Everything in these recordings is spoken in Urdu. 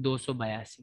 282।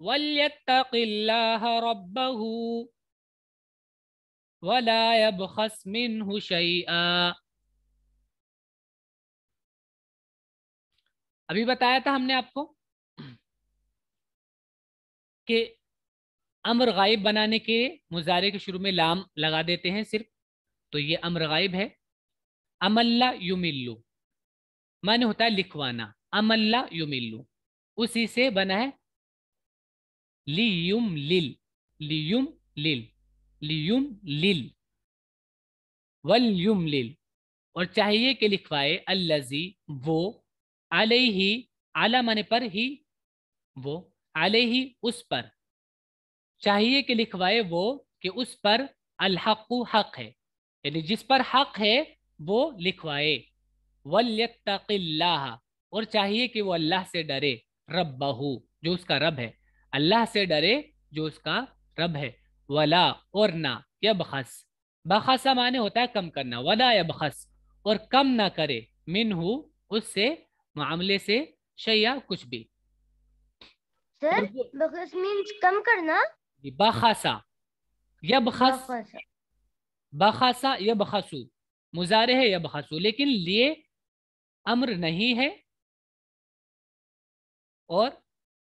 وَلْيَتَّقِ اللَّهَ رَبَّهُ وَلَا يَبْخَسْ مِنْهُ شَيْئًا. ابھی بتایا تھا ہم نے آپ کو کہ امر غائب بنانے کے مضارع کے شروع میں لام لگا دیتے ہیں صرف. تو یہ امر غائب ہے. املا یملو معنی ہوتا ہے لکھوانا. املا یملو اسی سے بنا ہے لیوم لل. لیوم لل. لیوم لل ولیوم لل. اور چاہیے کہ لکھوائے الذی وہ علیہ اعلی معنی پر ہی وہ علیہ اس پر چاہیے کہ لکھوائے وہ کہ اس پر الحق حق ہے یعنی جس پر حق ہے وہ لکھوائے. وَلْيَتَّقِ اللَّهَ اور چاہیے کہ وہ اللہ سے ڈرے. ربہ جو اس کا رب ہے. اللہ سے ڈرے جو اس کا رب ہے. ولا اور نہ یبخس بخسا معنی ہوتا ہے کم کرنا. ولا یبخس اور کم نہ کرے منہ اس سے معاملے سے شیئا کچھ بھی. سر اور وہ بخس مینس کم کرنا. بخسا یبخس بخس بخسا یبخسو مضارع ہے یبخسو لیکن لیے امر نہیں ہے. اور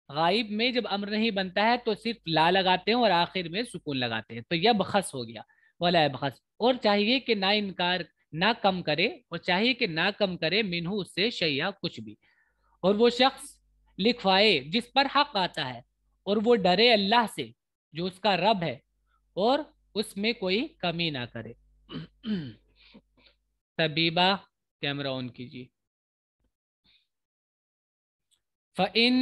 غائب میں جب امر نہیں بنتا ہے تو صرف لا لگاتے ہیں اور آخر میں سکون لگاتے ہیں. تو یبخس ہو گیا. ولا یبخس اور چاہیے کہ نہ انکار نہ کم کرے اور چاہیے کہ نہ کم کرے منہ اس سے شیئا کچھ بھی. اور وہ شخص لکھوائے جس پر حق آتا ہے اور وہ ڈرے اللہ سے جو اس کا رب ہے اور اس میں کوئی کمی نہ کرے. طبیبہ کیمرہ آن کیجیے. فَإِن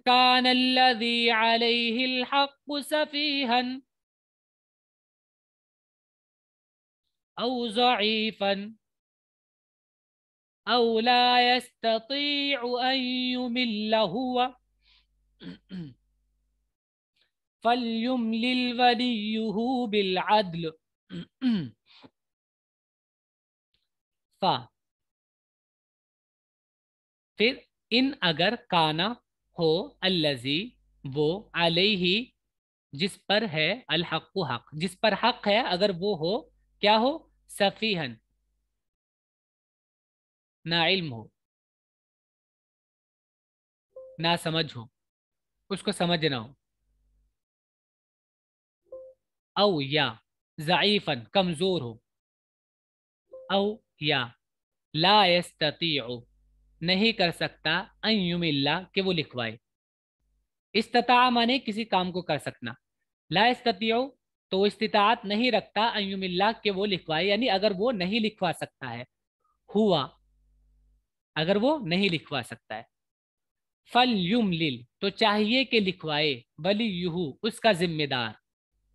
كَانَ الَّذِي عَلَيْهِ الْحَقُّ سَفِيهًا أَوْ ضَعِيفًا أَوْ لَا يَسْتَطِيعُ أَن يُمِلَّ هُوَ فَلْيُمْلِلْ وَلِيُّهُ بِالْعَدْلِ. پھر ان اگر کانا ہو الذی وہ علیہ جس پر ہے الحق حق جس پر حق ہے اگر وہ ہو کیا ہو سفیہن نا علم ہو نہ سمجھ ہو اس کو سمجھ نہ ہو. او یا ضعیفن کمزور ہو. او یا لا یستطیع نہیں کر سکتا ان یملا کہ وہ لکھوائے. استطاع مانے کسی کام کو کر سکنا. لا یستطیع تو استطاعت نہیں رکھتا ان یملا کہ وہ لکھوائے یعنی اگر وہ نہیں لکھوا سکتا ہے. ہوا اگر وہ نہیں لکھوا سکتا ہے. فَلْيُمْلِلْ تو چاہیے کہ لکھوائے وَلِيُّهُ اس کا ذمہ دار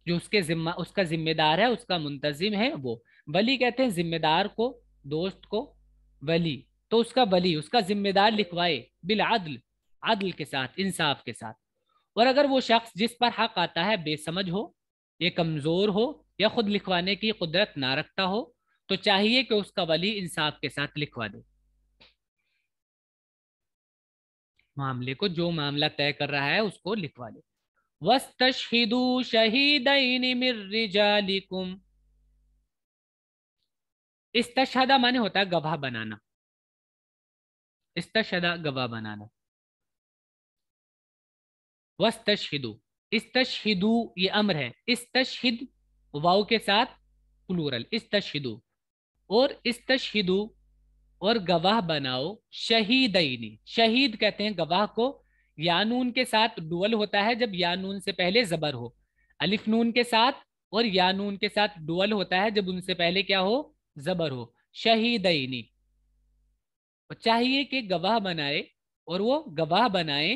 جو اس کا ذمہ دار ہے اس کا منتظم ہے وہ. ولی کہتے ہیں ذمہ دار کو دوست کو ولی تو اس کا ولی اس کا ذمہ دار لکھوائے بالعدل عدل کے ساتھ انصاف کے ساتھ. اور اگر وہ شخص جس پر حق آتا ہے بے سمجھ ہو یہ کمزور ہو یا خود لکھوانے کی قدرت نہ رکھتا ہو تو چاہیے کہ اس کا ولی انصاف کے ساتھ لکھوا دے. معاملے کو جو معاملہ طے کر رہا ہے اس کو لکھوا دے. وَاسْتَشْهِدُوا شَهِيدَيْنِ مِن رِّجَالِكُمْ استشہدہ مانے ہوتا ہے گواہ بنانا. استشہدہ گواہ بنانا. وَاسْتَشْهِدُوا استشہدوا یہ امر ہے. استشہد واو کے ساتھ پلورل استشہدوا اور استشہدوا اور گواہ بناؤ شہیدینی شہید کہتے ہیں گواہ کو. یا نون کے ساتھ ڈول ہوتا ہے جب یا نون سے پہلے زبر ہو. الف نون کے ساتھ اور یا نون کے ساتھ ڈول ہوتا ہے جب ان سے پہلے کیا ہو زبر ہو. شہیدینی چاہیے کہ گواہ بنائے اور وہ گواہ بنائے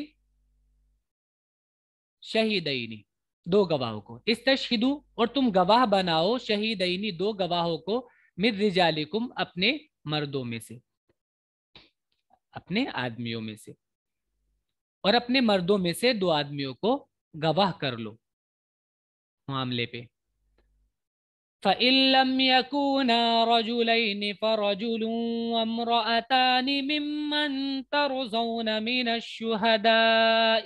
شہیدینی دو گواہوں کو. استشہدو اور تم گواہ بناؤ شہیدینی دو گواہوں کو من رجالکم اپنے مردوں میں سے اپنے آدمیوں میں سے اور اپنے مردوں میں سے دو آدمیوں کو گواہ کر لو معاملے پہ. فَإِن لَّمْ يَكُونَا رَجُلَيْنِ فَرَجُلٌ وَامْرَأَتَانِ مِمَّن تَرْضَوْنَ مِنَ الشُّهَدَاءِ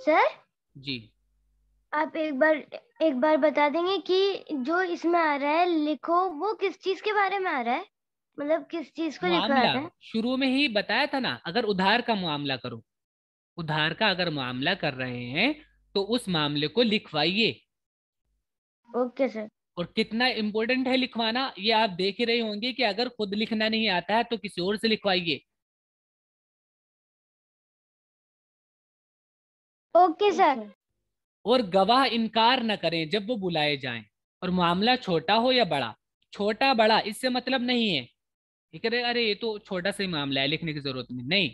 سر جی آپ ایک بار بتا دیں گے کہ جو اس میں آ رہا ہے لکھو، وہ کس چیز کے بارے میں آ رہا ہے؟ مطلب کس چیز کو لکھوا معاملہ رہا ہے؟ شروع میں ہی بتایا تھا نا، اگر ادھار کا معاملہ کرو، ادھار کا اگر معاملہ کر رہے ہیں تو اس معاملے کو لکھوائیے. Okay sir. اور کتنا امپورٹنٹ ہے لکھوانا یہ آپ دیکھ ہی رہے ہوں گے کہ اگر خود لکھنا نہیں آتا ہے تو کسی اور سے لکھوائیے. Okay sir. اور گواہ انکار نہ کریں جب وہ بلائے جائیں. اور معاملہ چھوٹا ہو یا بڑا، چھوٹا بڑا اس سے مطلب نہیں ہے ٹھیک ہے، ارے یہ تو چھوٹا سا ہی معاملہ ہے لکھنے کی ضرورت نہیں.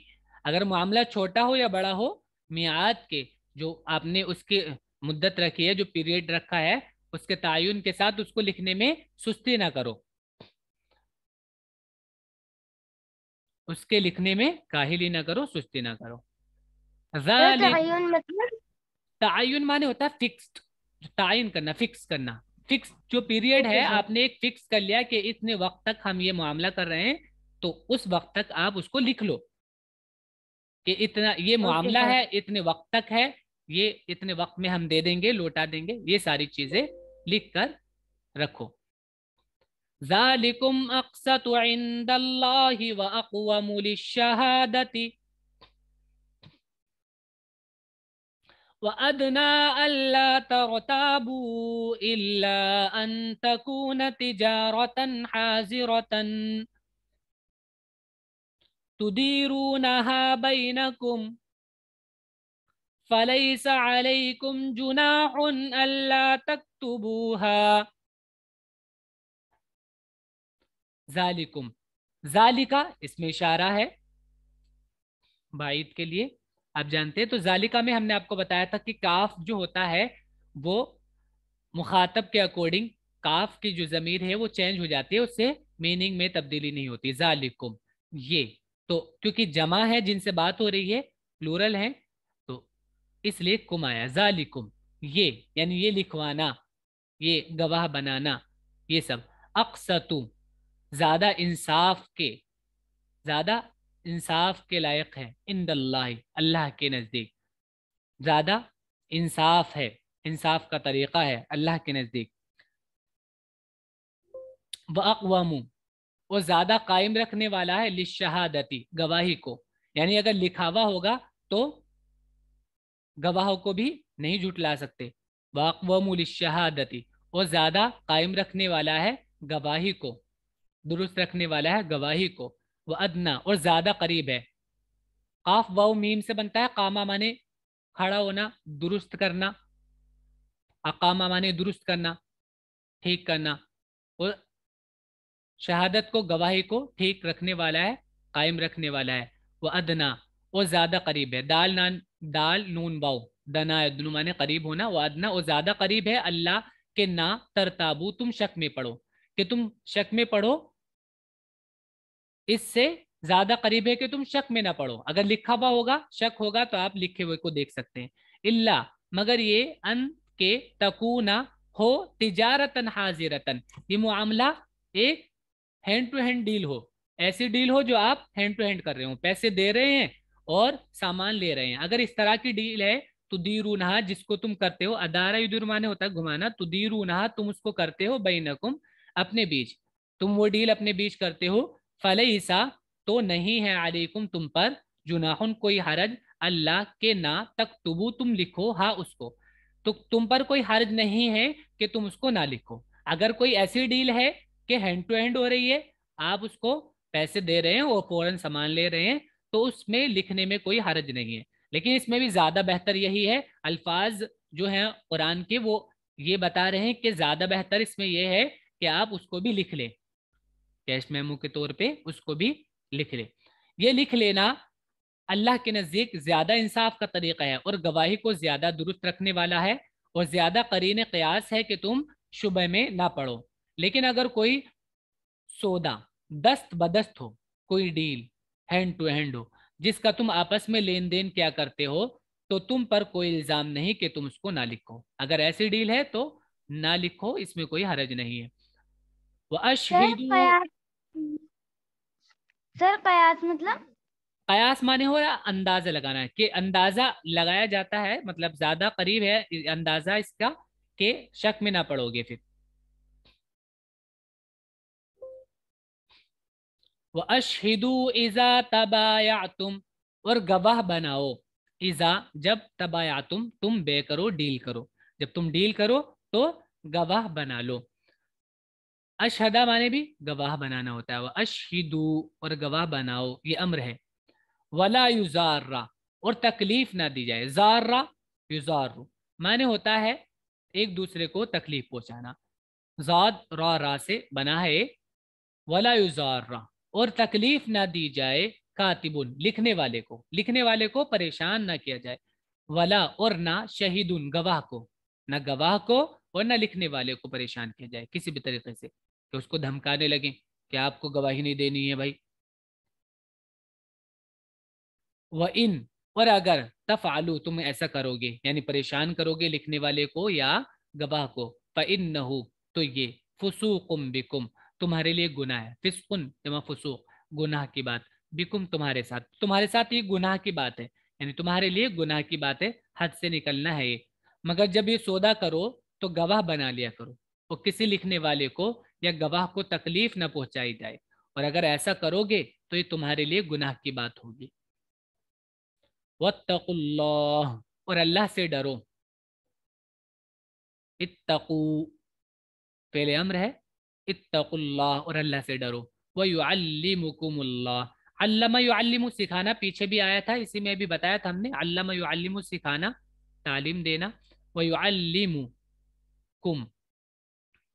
اگر معاملہ چھوٹا ہو یا بڑا ہو، میعاد کے جو آپ نے اس کی مدت رکھی ہے، جو پیریڈ رکھا ہے، اس کے تعین کے ساتھ اس کو لکھنے میں سستی نہ کرو، اس کے لکھنے میں کاہلی نہ کرو، سستی نہ کرو. سر ذالک، تعین مطلب؟ تعین مانے ہوتا ہے فکسڈ، تعین کرنا، فکس کرنا. فکس جو پیریڈ ہے اوکے سر. آپ نے ایک فکس کر لیا کہ اتنے وقت تک ہم یہ معاملہ کر رہے ہیں، تو اس وقت تک آپ اس کو لکھ لو کہ اتنا یہ اوکے معاملہ سر. ہے، اتنے وقت تک ہے، یہ اتنے وقت میں ہم دے دیں گے، لوٹا دیں گے. یہ ساری چیزیں لکھ کر رکھو. ذالکم اقسط عند اللہ واقوم للشہادۃ وَأَدْنَىٰ أَلَّا تَرْتَابُوا إِلَّا أَن تَكُونَ تِجَارَةً حَاضِرَةً تُدِيرُونَهَا بَيْنَكُمْ فَلَيْسَ عَلَيْكُمْ جُنَاحٌ أَلَّا تَكْتُبُوهَا. ذالکم، ذالکا اس میں اشارہ ہے بعید کے لیے، آپ جانتے ہیں. تو ذالکا میں ہم نے آپ کو بتایا تھا کہ کاف جو ہوتا ہے وہ مخاطب کے اکارڈنگ کاف کی جو ضمیر ہے وہ چینج ہو جاتی ہے، اس سے میننگ میں تبدیلی نہیں ہوتی. ذالکم یہ تو کیونکہ جمع ہے جن سے بات ہو رہی ہے، پلورل ہے، تو اس لیے کم آیا. ذالکم یہ یعنی یہ لکھوانا، یہ گواہ بنانا، یہ سب اقسطو زیادہ انصاف کے، زیادہ انصاف کے لائق ہے، عند اللہ اللہ کے نزدیک زیادہ انصاف ہے، انصاف کا طریقہ ہے اللہ کے نزدیک. وَأَقْوَمُ وہ زیادہ قائم رکھنے والا ہے، للشہادتی گواہی کو، یعنی اگر لکھا ہوا ہوگا تو گواہوں کو بھی نہیں جھٹلا سکتے. وَأَقْوَمُ للشہادتی وہ زیادہ قائم رکھنے والا ہے گواہی کو، درست رکھنے والا ہے گواہی کو. وَأَدْنَا اور زیادہ قریب ہے، قاف واو میم سے بنتا ہے. قامہ مانے کھڑا ہونا، درست کرنا، اقامہ مانے درست کرنا، ٹھیک کرنا. اور شہادت کو، گواہی کو ٹھیک رکھنے والا ہے، قائم رکھنے والا ہے. وہ ادنا وہ زیادہ قریب ہے، دال نون باؤ دنا ادنو مانے قریب ہونا. وہ ادنا وہ زیادہ قریب ہے اللہ کے نا ترتابو تم شک میں پڑھو، کہ تم شک میں پڑھو، اس سے زیادہ قریب ہے کہ تم شک میں نہ پڑھو. اگر لکھا ہوا ہوگا، شک ہوگا تو آپ لکھے ہوئے کو دیکھ سکتے ہیں. اللہ مگر یہ ان کے تکونا ہو تجارتن حاضرتن، یہ معاملہ ایک ہینڈ ٹو ہینڈ ڈیل ہو، ایسی ڈیل ہو جو آپ ہینڈ ٹو ہینڈ کر رہے ہو، پیسے دے رہے ہیں اور سامان لے رہے ہیں. اگر اس طرح کی ڈیل ہے تو دیرونہا جس کو تم کرتے ہو، ادارہ یدور مانے ہوتا ہے گھمانا، تو دیرونہا تم اس کو کرتے ہو بینکم اپنے بیچ، تم وہ ڈیل اپنے بیچ کرتے ہو. فلیسا تو نہیں ہے علیکم تم پر، جناحن کوئی حرج، اللہ کے نا تکتبو تم لکھو ہاں اس کو، تو تم پر کوئی حرج نہیں ہے کہ تم اس کو نہ لکھو. اگر کوئی ایسی ڈیل ہے کہ ہینڈ ٹو ہینڈ ہو رہی ہے، آپ اس کو پیسے دے رہے ہیں اور فوراً سامان لے رہے ہیں، تو اس میں لکھنے میں کوئی حرج نہیں ہے. لیکن اس میں بھی زیادہ بہتر یہی ہے، الفاظ جو ہیں قرآن کے وہ یہ بتا رہے ہیں کہ زیادہ بہتر اس میں یہ ہے کہ آپ اس کو بھی لکھ لیں، کیش میمو کے طور پہ اس کو بھی لکھ لیں. یہ لکھ لینا اللہ کے نزدیک زیادہ انصاف کا طریقہ ہے، اور گواہی کو زیادہ درست رکھنے والا ہے، اور زیادہ قرین قیاس ہے کہ تم شبہ میں نہ پڑو. لیکن اگر کوئی سودا دست بدست ہو، کوئی ڈیل ہینڈ ٹو ہینڈ ہو جس کا تم آپس میں لین دین کیا کرتے ہو، تو تم پر کوئی الزام نہیں کہ تم اس کو نہ لکھو. اگر ایسی ڈیل ہے تو نہ لکھو، اس میں کوئی حرج نہیں ہے. سر وَأَشْهِدُوا قیاس، سر قیاس مطلب؟ قیاس مانے ہو رہا اندازہ لگانا ہے، کہ اندازہ لگایا جاتا ہے، مطلب زیادہ قریب ہے اندازہ اس کا کہ شک میں نہ پڑو گے پھر. وَأَشْهِدُوا إِذَا تَبَايَعْتُمْ، اور گواہ بناؤ، اذا جب تبایعتم تم بے کرو ڈیل کرو، جب تم ڈیل کرو تو گواہ بنا لو. اشہدہ مانے بھی گواہ بنانا ہوتا ہے، وَأَشْهِدُوا اور گواہ بناؤ یہ امر ہے. ولا یزارا اور تکلیف نہ دی جائے، زارا یزار معنی ہوتا ہے ایک دوسرے کو تکلیف پہنچانا، زاد را را سے بنا ہے. ولا یزارا اور تکلیف نہ دی جائے، کاتبن لکھنے والے کو پریشان نہ کیا جائے. ولا اور نہ شہیدن گواہ کو، نہ گواہ کو اور نہ لکھنے والے کو پریشان کیا جائے کسی بھی طریقے سے کہ اس کو دھمکانے لگیں کہ آپ کو گواہی نہیں دینی ہے بھائی. وَإِن اور اگر تفعلوا تم ایسا کرو گے یعنی پریشان کرو گے لکھنے والے کو یا گواہ کو، فَإِنَّهُ تو یہ فسوق بکم تمہارے لیے گناہ ہے، فسق جمع فسوق گناہ کی بات، بکم تمہارے ساتھ یہ گناہ کی بات ہے، یعنی تمہارے لیے گناہ کی بات ہے، حد سے نکلنا ہے یہ. مگر جب یہ سودا کرو تو گواہ بنا لیا کرو اور کسی لکھنے والے کو یا گواہ کو تکلیف نہ پہنچائی جائے، اور اگر ایسا کرو گے تو یہ تمہارے لیے گناہ کی بات ہوگی. واتقوا اللہ اور اللہ سے ڈرو، اتقوا پہلے امر ہے، اتقوا اللہ اور اللہ سے ڈرو. وَيُعَلِّمُكُمُ اللہ، علم یعلم سکھانا پیچھے بھی آیا تھا، اسی میں بھی بتایا تھا ہم نے، علم یعلم سکھانا تعلیم دینا، وَيُعَلِّمُكُم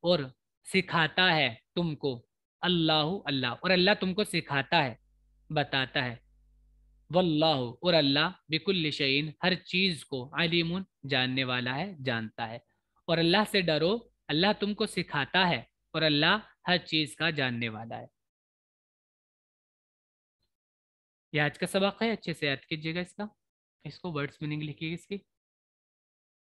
اور سکھاتا ہے تم کو، اللہ اور اللہ تم کو سکھاتا ہے بتاتا ہے. واللہ اور اللہ بکل شیء ہر چیز کو علیم جاننے والا ہے جانتا ہے. اور اللہ سے ڈرو، اللہ تم کو سکھاتا ہے اور اللہ ہر چیز کا جاننے والا ہے. یہ آج کا سبق ہے، اچھے سے یاد کیجیے گا اس کو ورڈز میننگ لکھیے گا اس کی.